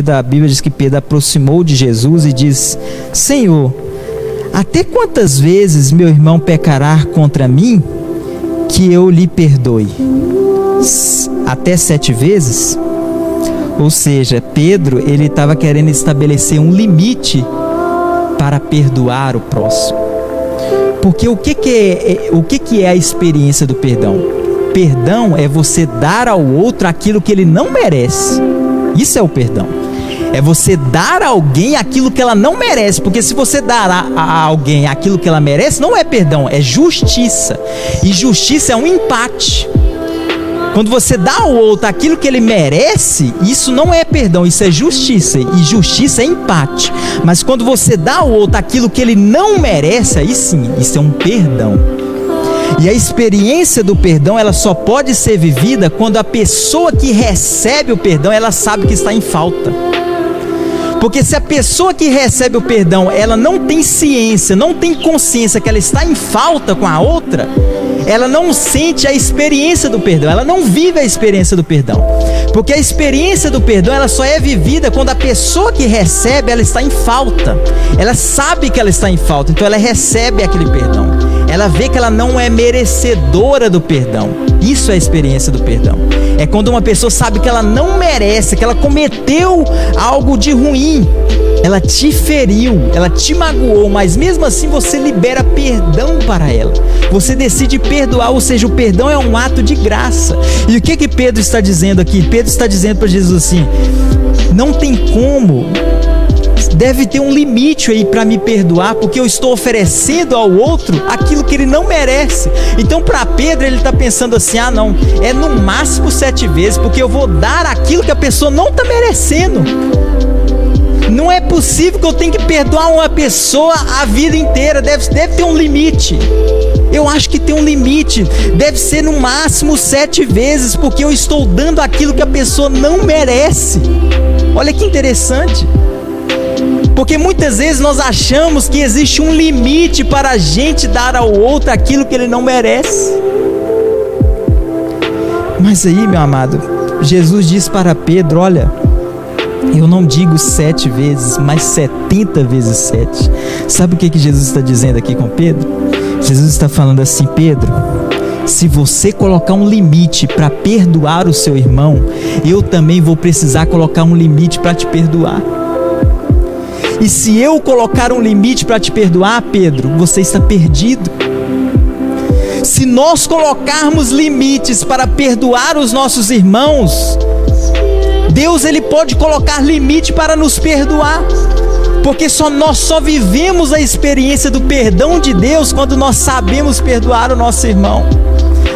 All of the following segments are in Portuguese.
A Bíblia diz que Pedro aproximou de Jesus e diz: Senhor, até quantas vezes meu irmão pecará contra mim que eu lhe perdoe? Até 7 vezes? Ou seja, Pedro, ele estava querendo estabelecer um limite para perdoar o próximo. Porque o que é a experiência do perdão? Perdão é você dar ao outro aquilo que ele não merece. Isso é o perdão. É você dar a alguém aquilo que ela não merece. Porque se você dar a alguém aquilo que ela merece, não é perdão, é justiça. E justiça é um empate. Quando você dá ao outro aquilo que ele merece, isso não é perdão, isso é justiça. E justiça é empate. Mas quando você dá ao outro aquilo que ele não merece, aí sim, isso é um perdão. E a experiência do perdão, ela só pode ser vivida quando a pessoa que recebe o perdão, ela sabe que está em falta. Porque se a pessoa que recebe o perdão, ela não tem ciência, não tem consciência que ela está em falta com a outra, ela não sente a experiência do perdão, ela não vive a experiência do perdão. Porque a experiência do perdão, ela só é vivida quando a pessoa que recebe, ela está em falta. Ela sabe que ela está em falta, então ela recebe aquele perdão. Ela vê que ela não é merecedora do perdão. Isso é a experiência do perdão. É quando uma pessoa sabe que ela não merece, que ela cometeu algo de ruim. Ela te feriu, ela te magoou, mas mesmo assim você libera perdão para ela. Você decide perdoar, ou seja, o perdão é um ato de graça. E o que Pedro está dizendo aqui? Pedro está dizendo para Jesus assim: não tem como, deve ter um limite aí para me perdoar, porque eu estou oferecendo ao outro aquilo que ele não merece. Então para Pedro ele está pensando assim: ah não, é no máximo 7 vezes, porque eu vou dar aquilo que a pessoa não está merecendo. Não é possível que eu tenha que perdoar uma pessoa a vida inteira, deve ter um limite. Eu acho que tem um limite, deve ser no máximo 7 vezes, porque eu estou dando aquilo que a pessoa não merece. Olha que interessante. Porque muitas vezes nós achamos que existe um limite para a gente dar ao outro aquilo que ele não merece. Mas aí, meu amado, Jesus diz para Pedro: olha, eu não digo 7 vezes, mas 70 vezes 7. Sabe o que Jesus está dizendo aqui com Pedro? Jesus está falando assim: Pedro, se você colocar um limite para perdoar o seu irmão, eu também vou precisar colocar um limite para te perdoar. E se eu colocar um limite para te perdoar, Pedro, você está perdido. Se nós colocarmos limites para perdoar os nossos irmãos, Deus, ele pode colocar limite para nos perdoar. Porque nós só vivemos a experiência do perdão de Deus quando nós sabemos perdoar o nosso irmão.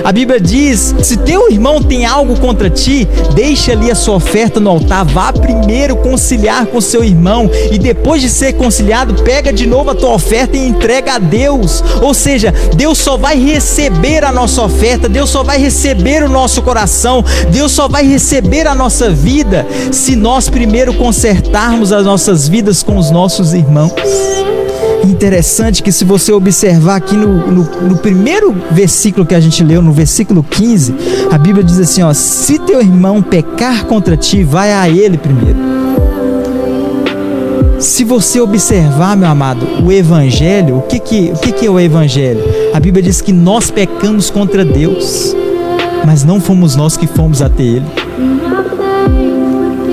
A Bíblia diz: se teu irmão tem algo contra ti, deixa ali a sua oferta no altar, vá primeiro conciliar com seu irmão, e depois de ser conciliado, pega de novo a tua oferta e entrega a Deus. Ou seja, Deus só vai receber a nossa oferta, Deus só vai receber o nosso coração, Deus só vai receber a nossa vida se nós primeiro consertarmos as nossas vidas com os nossos irmãos. Interessante que, se você observar aqui no primeiro versículo que a gente leu, no versículo 15, a Bíblia diz assim, ó: se teu irmão pecar contra ti, vai a ele primeiro. Se você observar, meu amado, o Evangelho, o que é o Evangelho? A Bíblia diz que nós pecamos contra Deus, mas não fomos nós que fomos até Ele.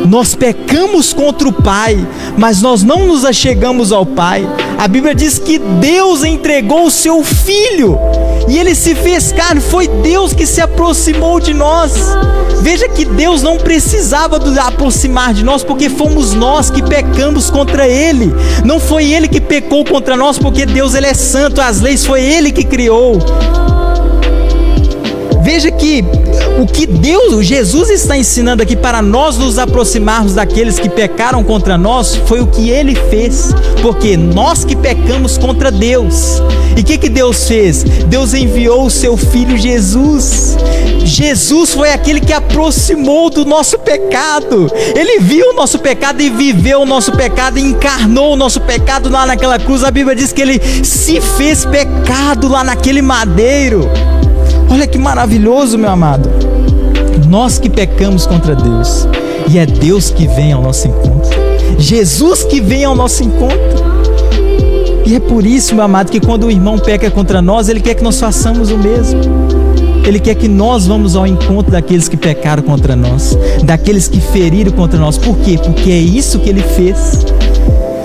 Nós pecamos contra o Pai, mas nós não nos achegamos ao Pai. A Bíblia diz que Deus entregou o seu Filho, e Ele se fez carne. Foi Deus que se aproximou de nós. Veja que Deus não precisava aproximar de nós, porque fomos nós que pecamos contra Ele. Não foi Ele que pecou contra nós, porque Deus, Ele é santo, as leis foi Ele que criou. Veja que o que Jesus está ensinando aqui para nós nos aproximarmos daqueles que pecaram contra nós, foi o que Ele fez, porque nós que pecamos contra Deus. E o que Deus fez? Deus enviou o seu Filho Jesus. Jesus foi aquele que aproximou do nosso pecado. Ele viu o nosso pecado e viveu o nosso pecado, e encarnou o nosso pecado lá naquela cruz. A Bíblia diz que Ele se fez pecado lá naquele madeiro. Olha que maravilhoso, meu amado. Nós que pecamos contra Deus, E é Deus que vem ao nosso encontro, Jesus que vem ao nosso encontro. E é por isso, meu amado, que quando o irmão peca contra nós, ele quer que nós façamos o mesmo. Ele quer que nós vamos ao encontro daqueles que pecaram contra nós, daqueles que feriram contra nós. Por quê? Porque é isso que ele fez.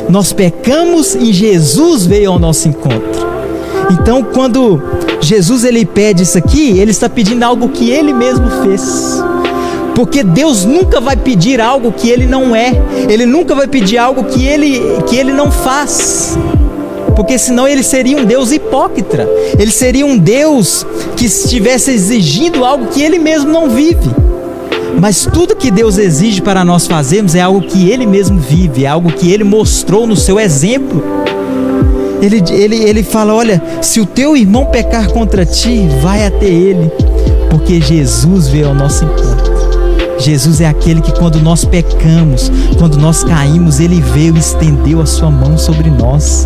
Nós pecamos e Jesus veio ao nosso encontro. Então, quando Jesus ele pede isso aqui, ele está pedindo algo que ele mesmo fez. Porque Deus nunca vai pedir algo que ele não é. Ele nunca vai pedir algo que ele não faz. Porque senão ele seria um Deus hipócrita. Ele seria um Deus que estivesse exigindo algo que ele mesmo não vive. Mas tudo que Deus exige para nós fazermos é algo que ele mesmo vive, é algo que ele mostrou no seu exemplo. Ele fala, olha, se o teu irmão pecar contra ti, vai até ele, porque Jesus veio ao nosso encontro. Jesus é aquele que quando nós pecamos, quando nós caímos, ele veio e estendeu a sua mão sobre nós.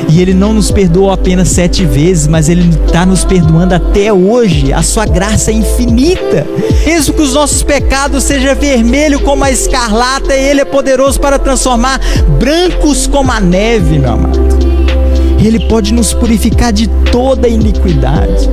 E ele não nos perdoou apenas 7 vezes, mas ele está nos perdoando até hoje. A sua graça é infinita. Mesmo que os nossos pecados sejam vermelhos como a escarlata, ele é poderoso para transformar brancos como a neve, meu amado. Ele pode nos purificar de toda iniquidade.